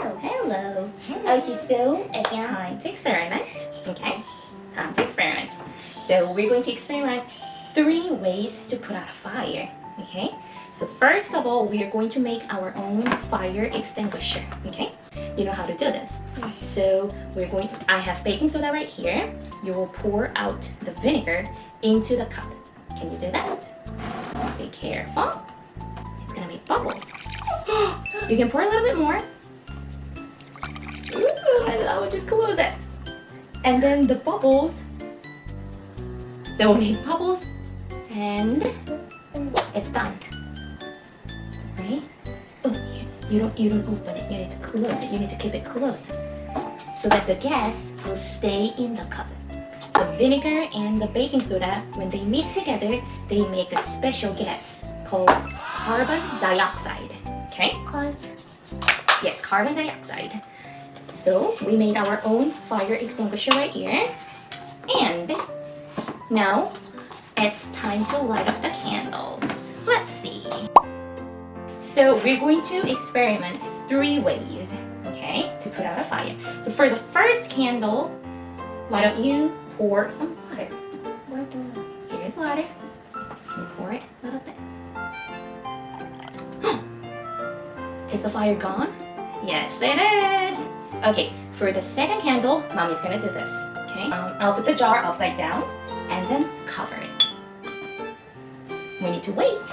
Hello. Okay, so it's time to experiment. Okay, time to experiment. So we're going to experiment 3 ways to put out a fire. Okay, so first of all, we are going to make our own fire extinguisher. Okay, you know how to do this. So I have baking soda right here. You will pour out the vinegar into the cup. Can you do that? Be careful. It's gonna make bubbles. You can pour a little bit more. Ooh, and then I will just close it. And then the bubbles, they will make bubbles, and it's done. Right? Oh, you don't open it. You need to close it. You need to keep it closed so that the gas will stay in the cup. The vinegar and the baking soda, when they meet together, they make a special gas called carbon dioxide. Okay? Yes, carbon dioxide. So we made our own fire extinguisher right here. And now it's time to light up the candles. Let's see. So we're going to experiment 3 ways, okay, to put out a fire. So for the first candle, why don't you pour some water? Here's water. Can you pour it a little bit? Is the fire gone? Yes, it is. Okay, for the second candle, Mommy's gonna do this. Okay, I'll put the jar upside down and then cover it. We need to wait.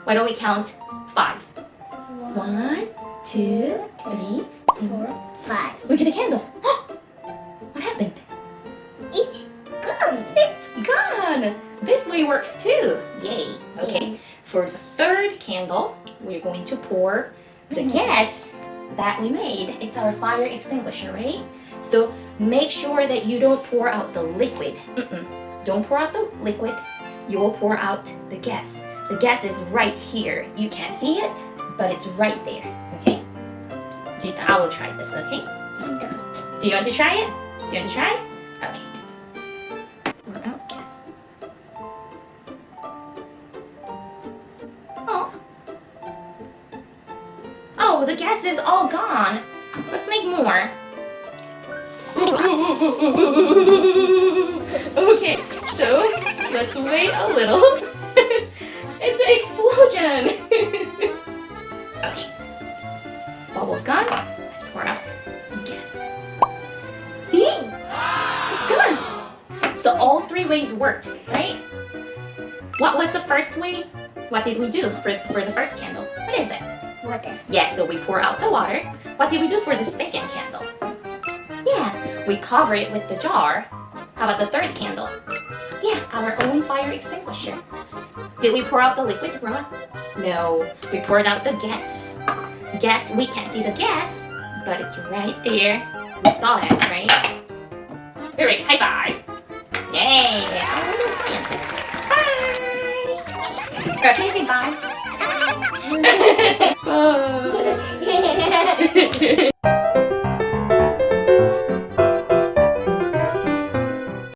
Why don't we count 5? 1, 2, 3, 4, 5. Look at the candle. What happened? It's gone. It's gone. This way works too. Yay. Okay, for the third candle, we're going to pour the gas that we made. It's our fire extinguisher, right? So make sure that you don't pour out the liquid. Don't pour out the liquid. You will pour out the gas. The gas is right here. You can't see it, but it's right there. Okay? I will try this, okay? Do you want to try it? Do you want to try it? Okay. Pour out gas. Oh, the gas is all gone. Let's make more. Okay, so let's wait a little. It's an explosion. Okay, bubbles gone. Let's pour out some gas. See? It's gone. So all 3 ways worked, right? What was the first way? What did we do for the first candle? What is it? Water. Yeah, so we pour out the water. What did we do for the second candle? Yeah, we cover it with the jar. How about the third candle? Yeah, our own fire extinguisher. Did we pour out the liquid, Roma? No, we poured out the gas. Gas, we can't see the gas, but it's right there. We saw it, right? All right, high five. Yay, I'm a little scientist. Bye. Can you say bye? Bye.